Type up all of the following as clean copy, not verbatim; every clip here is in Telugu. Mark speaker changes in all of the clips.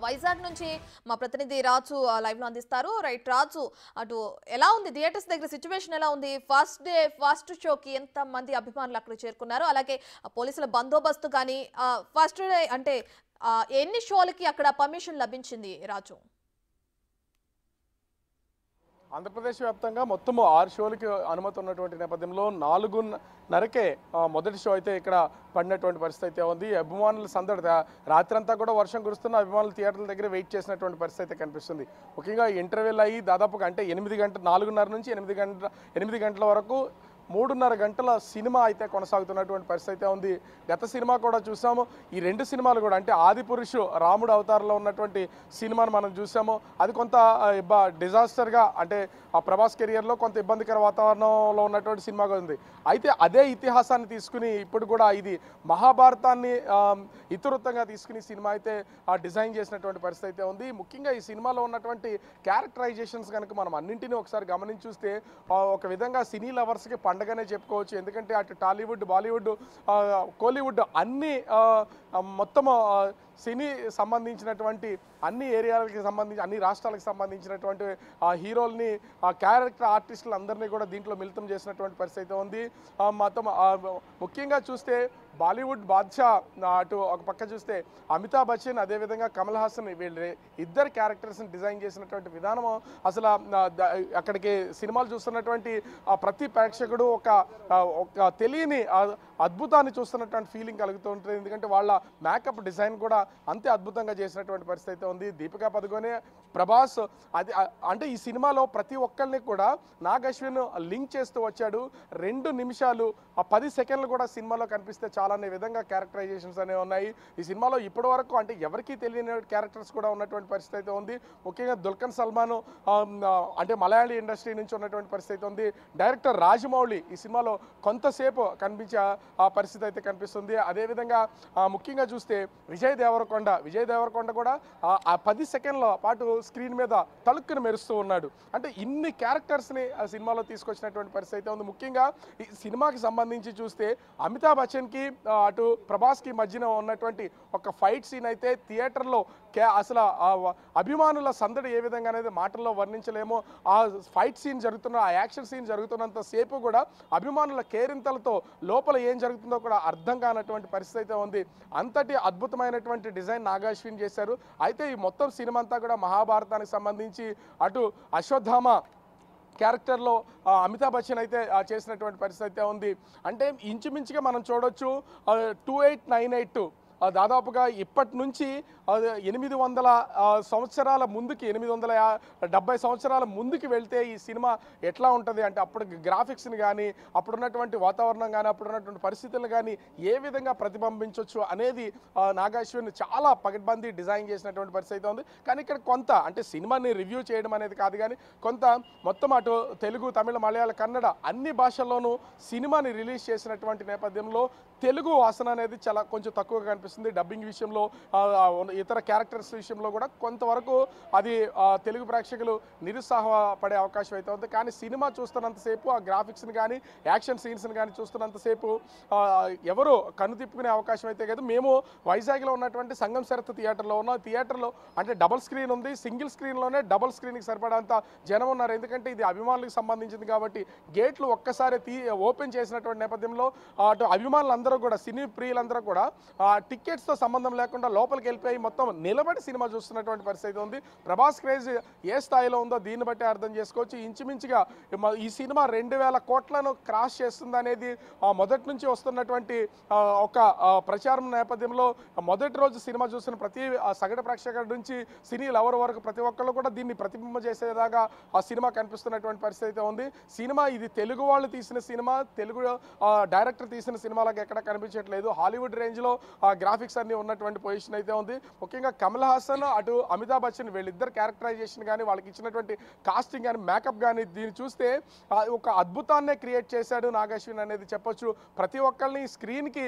Speaker 1: వైజాగ్ నుంచి మా ప్రతినిధి రాజు లైవ్ లో అందిస్తారు. రైట్ రాజు, అటు ఎలా ఉంది థియేటర్స్ దగ్గర సిచ్యువేషన్ ఎలా ఉంది? ఫస్ట్ డే ఫస్ట్ షోకి ఎంత మంది అభిమానులు అక్కడ చేరుకున్నారు? అలాగే పోలీసుల బందోబస్తు కానీ ఫస్ట్ డే అంటే ఎన్ని షోలకి అక్కడ పర్మిషన్ లభించింది రాజు?
Speaker 2: ఆంధ్రప్రదేశ్ వ్యాప్తంగా మొత్తము 6 షోలకి అనుమతి ఉన్నటువంటి నేపథ్యంలో 4:30కే మొదటి షో అయితే ఇక్కడ పడినటువంటి పరిస్థితి అయితే ఉంది. అభిమానుల సందడి రాత్రంతా కూడా వర్షం కురుస్తున్న అభిమానులు థియేటర్ల దగ్గర వెయిట్ చేసినటువంటి పరిస్థితి అయితే కనిపిస్తుంది. ముఖ్యంగా ఇంటర్వెల్ అయ్యి దాదాపుగా అంటే 4:30 నుంచి 8 గంటల వరకు 3.5 గంటల సినిమా అయితే కొనసాగుతున్నటువంటి పరిస్థితి అయితే ఉంది. గత సినిమా కూడా చూసాము. ఈ 2 సినిమాలు కూడా అంటే ఆదిపురుషు రాముడు అవతారంలో ఉన్నటువంటి సినిమాను మనం చూసాము. అది కొంత డిజాస్టర్గా అంటే ఆ ప్రభాస్ కెరియర్లో కొంత ఇబ్బందికర వాతావరణంలో ఉన్నటువంటి సినిమాగా ఉంది. అయితే అదే ఇతిహాసాన్ని తీసుకుని ఇప్పుడు కూడా ఇది మహాభారతాన్ని ఇతివృత్తంగా తీసుకుని సినిమా అయితే డిజైన్ చేసినటువంటి పరిస్థితి అయితే ఉంది. ముఖ్యంగా ఈ సినిమాలో ఉన్నటువంటి క్యారెక్టరైజేషన్స్ కనుక మనం అన్నింటినీ ఒకసారి గమనించి చూస్తే ఒక విధంగా సినీ లవర్స్కి పండగనే చెప్పుకోవచ్చు. ఎందుకంటే అటు టాలీవుడ్, బాలీవుడ్, కోలీవుడ్ అన్ని మొత్తం సినీ సంబంధించినటువంటి అన్ని ఏరియాలకి సంబంధించి అన్ని రాష్ట్రాలకు సంబంధించినటువంటి హీరోల్ని క్యారెక్టర్ ఆర్టిస్టులు అందరినీ కూడా దీంట్లో మిళితం చేసినటువంటి పరిస్థితి ఉంది. మొత్తం ముఖ్యంగా చూస్తే బాలీవుడ్ బాద్షా అటు ఒక పక్క చూస్తే అమితాబ్ బచ్చన్, అదేవిధంగా కమల్ హాసన్, వీళ్ళు ఇద్దరు క్యారెక్టర్స్ని డిజైన్ చేసినటువంటి విధానం అసలు అక్కడికి సినిమాలు చూస్తున్నటువంటి ప్రతి ప్రేక్షకుడు ఒక తెలియని అద్భుతాన్ని చూస్తున్నటువంటి ఫీలింగ్ కలుగుతూ ఉంటుంది. ఎందుకంటే వాళ్ళ మేకప్ డిజైన్ కూడా అంతే అద్భుతంగా చేసినటువంటి పరిస్థితి ఉంది. దీపికా పదుకొనే, ప్రభాస్, అది అంటే ఈ సినిమాలో ప్రతి ఒక్కరిని కూడా నాగ్ అశ్విన్ లింక్ చేస్తూ వచ్చాడు. 2 నిమిషాలు 10 సెకండ్లు కూడా సినిమాలో కనిపిస్తే చాలా అనే విధంగా క్యారెక్టరైజేషన్స్ అనేవి ఉన్నాయి. ఈ సినిమాలో ఇప్పటి వరకు అంటే ఎవరికీ తెలియని క్యారెక్టర్స్ కూడా ఉన్నటువంటి పరిస్థితి అయితే ఉంది. ముఖ్యంగా దుల్కర్ సల్మాన్ అంటే మలయాళీ ఇండస్ట్రీ నుంచి ఉన్నటువంటి పరిస్థితి ఉంది. డైరెక్టర్ రాజమౌళి ఈ సినిమాలో కొంతసేపు కనిపించే పరిస్థితి అయితే కనిపిస్తుంది. అదేవిధంగా ముఖ్యంగా చూస్తే విజయ్ దేవరకొండ కూడా 10 సెకండ్ల పాటు స్క్రీన్ మీద తలుక్కుని మెరుస్తూ ఉన్నాడు. అంటే ఇన్ని క్యారెక్టర్స్ని ఆ సినిమాలో తీసుకొచ్చినటువంటి పరిస్థితి అయితే ఉంది. ముఖ్యంగా ఈ సినిమాకి సంబంధించి చూస్తే అమితాబ్ బచ్చన్కి అటు ప్రభాస్కి మధ్యన ఉన్నటువంటి ఒక ఫైట్ సీన్ అయితే థియేటర్లో అసలు అభిమానుల సందడి ఏ విధంగా అనేది మాటల్లో వర్ణించలేమో. ఆ ఫైట్ సీన్ జరుగుతున్న ఆ యాక్షన్ సీన్ జరుగుతున్నంత సేపు కూడా అభిమానుల కేరింతలతో లోపల ఏం జరుగుతుందో కూడా అర్థం కానటువంటి పరిస్థితి అయితే ఉంది. అంతటి అద్భుతమైనటువంటి డిజైన్ నాగ్ అశ్విన్ చేశారు. అయితే ఈ మొత్తం సినిమా అంతా కూడా మహాభారతానికి సంబంధించి అటు అశ్వత్థామ క్యారెక్టర్లో అమితాబ్ బచ్చన్ అయితే చేసినటువంటి పరిస్థితి అయితే ఉంది. అంటే ఇంచుమించుగా మనం చూడొచ్చు 2898 దాదాపుగా ఇప్పటి నుంచి 800 సంవత్సరాల ముందుకి 870 సంవత్సరాల ముందుకి వెళ్తే ఈ సినిమా ఎట్లా ఉంటుంది అంటే అప్పుడు గ్రాఫిక్స్ని కానీ అప్పుడున్నటువంటి వాతావరణం కానీ అప్పుడున్నటువంటి పరిస్థితులను కానీ ఏ విధంగా ప్రతిబింబించవచ్చు అనేది నాగ్ అశ్విన్ చాలా పకడ్బందీ డిజైన్ చేసినటువంటి పరిస్థితి ఉంది. కానీ ఇక్కడ కొంత అంటే సినిమాని రివ్యూ చేయడం అనేది కాదు, కానీ కొంత మొత్తం అటు తెలుగు, తమిళ, మలయాళ, కన్నడ అన్ని భాషల్లోనూ సినిమాని రిలీజ్ చేసినటువంటి నేపథ్యంలో తెలుగు వాసన అనేది చాలా కొంచెం తక్కువగా కనిపిస్తుంది. డబ్బింగ్ విషయంలో, ఇతర క్యారెక్టర్స్ విషయంలో కూడా కొంతవరకు అది తెలుగు ప్రేక్షకులు నిరుత్సాహపడే అవకాశం అయితే ఉంది. కానీ సినిమా చూస్తున్నంతసేపు ఆ గ్రాఫిక్స్ని కానీ యాక్షన్ సీన్స్ని కానీ చూస్తున్నంతసేపు ఎవరు కన్ను తిప్పుకునే అవకాశం అయితే కాదు. మేము వైజాగ్లో ఉన్నటువంటి సంగం శరత్ థియేటర్లో ఉన్న థియేటర్లో అంటే డబుల్ స్క్రీన్ ఉంది. సింగిల్ స్క్రీన్లోనే డబుల్ స్క్రీన్కి సరిపడంత జనం ఉన్నారు. ఎందుకంటే ఇది అభిమానులకు సంబంధించింది కాబట్టి గేట్లు ఒక్కసారి ఓపెన్ చేసినటువంటి నేపథ్యంలో అటు అభిమానులు కూడా సినీ ప్రియులందరూ కూడా టికెట్స్తో సంబంధం లేకుండా లోపలికి వెళ్ళిపోయి మొత్తం నిలబడి సినిమా చూస్తున్నటువంటి పరిస్థితి ఉంది. ప్రభాస్ క్రేజ్ ఏ స్థాయిలో ఉందో దీన్ని బట్టి అర్థం చేసుకోవచ్చు. ఇంచుమించుగా ఈ సినిమా 2000 కోట్లను క్రాస్ చేస్తుంది అనేది మొదటి నుంచి వస్తున్నటువంటి ఒక ప్రచారం నేపథ్యంలో మొదటి రోజు సినిమా చూస్తున్న ప్రతి సగటు ప్రేక్షకుడి నుంచి సినీ లవర్ వరకు ప్రతి ఒక్కళ్ళు కూడా దీన్ని ప్రతిబింబ చేసేదాకా ఆ సినిమా కనిపిస్తున్నటువంటి పరిస్థితి ఉంది. సినిమా ఇది తెలుగు వాళ్ళు తీసిన సినిమా, తెలుగు డైరెక్టర్ తీసిన సినిమాలకు ఎక్కడ కనిపించట్లేదు. హాలీవుడ్ రేంజ్లో గ్రాఫిక్స్ అన్ని ఉన్నటువంటి పొజిషన్ అయితే ఉంది. ముఖ్యంగా కమల్ హాసన్ అటు అమితాబ్ బచ్చన్ వీళ్ళిద్దరు క్యారెక్టరైజేషన్ కానీ వాళ్ళకి ఇచ్చినటువంటి కాస్టింగ్ కానీ మేకప్ కానీ దీన్ని చూస్తే ఒక అద్భుతాన్నే క్రియేట్ చేశాడు నాగ్ అశ్విన్ అనేది చెప్పొచ్చు. ప్రతి ఒక్కరిని స్క్రీన్కి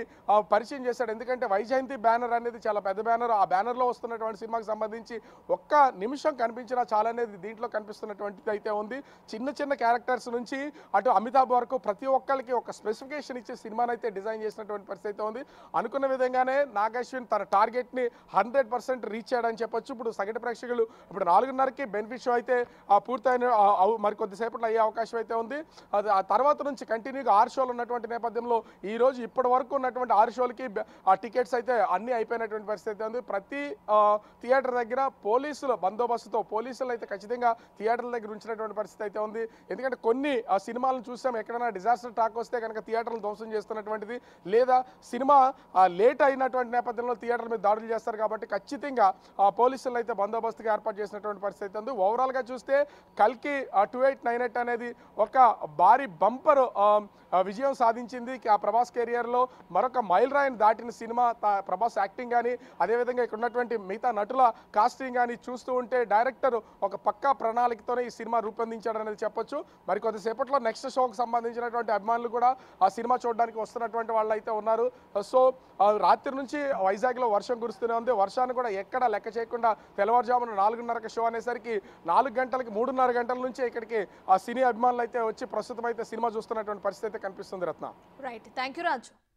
Speaker 2: పరిచయం చేశాడు. ఎందుకంటే వైజయంతి బ్యానర్ అనేది చాలా పెద్ద బ్యానర్. ఆ బ్యానర్లో వస్తున్నటువంటి సినిమాకి సంబంధించి ఒక్క నిమిషం కనిపించినా చాలా అనేది దీంట్లో కనిపిస్తున్నటువంటిది అయితే ఉంది. చిన్న చిన్న క్యారెక్టర్స్ నుంచి అటు అమితాబ్ వరకు ప్రతి ఒక్కరికి ఒక స్పెసిఫికేషన్ ఇచ్చే సినిమాని అయితే డిజైన్ చేసినటువంటి పరిస్థితి ఉంది. అనుకున్న విధంగానే నాగ్ అశ్విన్ తన టార్గెట్ని 100 100% రీచ్ చేయడానికి చెప్పొచ్చు. ఇప్పుడు సగటు ప్రేక్షకులు ఇప్పుడు 4:30కి బెనిఫిట్ షో అయితే పూర్తయిన మరి కొద్దిసేపట్లో అయ్యే అవకాశం అయితే ఉంది. అది ఆ తర్వాత నుంచి కంటిన్యూగా 6 షోలు ఉన్నటువంటి నేపథ్యంలో ఈ రోజు ఇప్పటి వరకు ఉన్నటువంటి 6 షోలకి ఆ టికెట్స్ అయితే అన్ని అయిపోయినటువంటి పరిస్థితి అయితే ఉంది. ప్రతి థియేటర్ దగ్గర పోలీసుల బందోబస్తుతో పోలీసులు అయితే ఖచ్చితంగా థియేటర్ల దగ్గర ఉంచినటువంటి పరిస్థితి అయితే ఉంది. ఎందుకంటే కొన్ని సినిమాలను చూసాం, ఎక్కడైనా డిజాస్టర్ టాక్ వస్తే కనుక థియేటర్లు ధ్వంసం చేస్తున్నటువంటిది, లేదా సినిమా లేట్ అయినటువంటి నేపథ్యంలో థియేటర్ల మీద దాడులు చేస్తారు. కాబట్టి ఖచ్చితంగా పోలీసులు అయితే బందోబస్తుగా ఏర్పాటు చేసినటువంటి పరిస్థితి ఉంది. ఓవరాల్గా చూస్తే కల్కి 2898 అనేది ఒక భారీ బంపర్ విజయం సాధించింది. ఆ ప్రభాస్ కెరియర్లో మరొక మైల్ రాయిని దాటిన సినిమా. ప్రభాస్ యాక్టింగ్ కానీ అదేవిధంగా ఇక్కడ ఉన్నటువంటి మిగతా నటుల కాస్టింగ్ కానీ చూస్తూ ఉంటే డైరెక్టర్ ఒక పక్కా ప్రణాళికతోనే ఈ సినిమా రూపొందించాడు అనేది చెప్పొచ్చు. మరి కొద్దిసేపట్లో నెక్స్ట్ షోకి సంబంధించినటువంటి అభిమానులు కూడా ఆ సినిమా చూడడానికి వస్తున్నటువంటి వాళ్ళు అయితే ఉన్నారు. సో రాత్రి నుంచి వైజాగ్లో వర్షం కురుస్తూనే ఉంది. వర్షాన్ని కూడా ఎక్కడ లెక్క చేయకుండా తెల్లవారుజామున 4:30కి షో అనేసరికి 4 గంటలకి 3:30 గంటల నుంచి ఇక్కడికి ఆ సినీ అభిమానులు అయితే వచ్చి ప్రస్తుతం అయితే సినిమా చూస్తున్నటువంటి పరిస్థితి అయితే కనిపిస్తుంది. Ratna.
Speaker 1: Right, thank you Raju.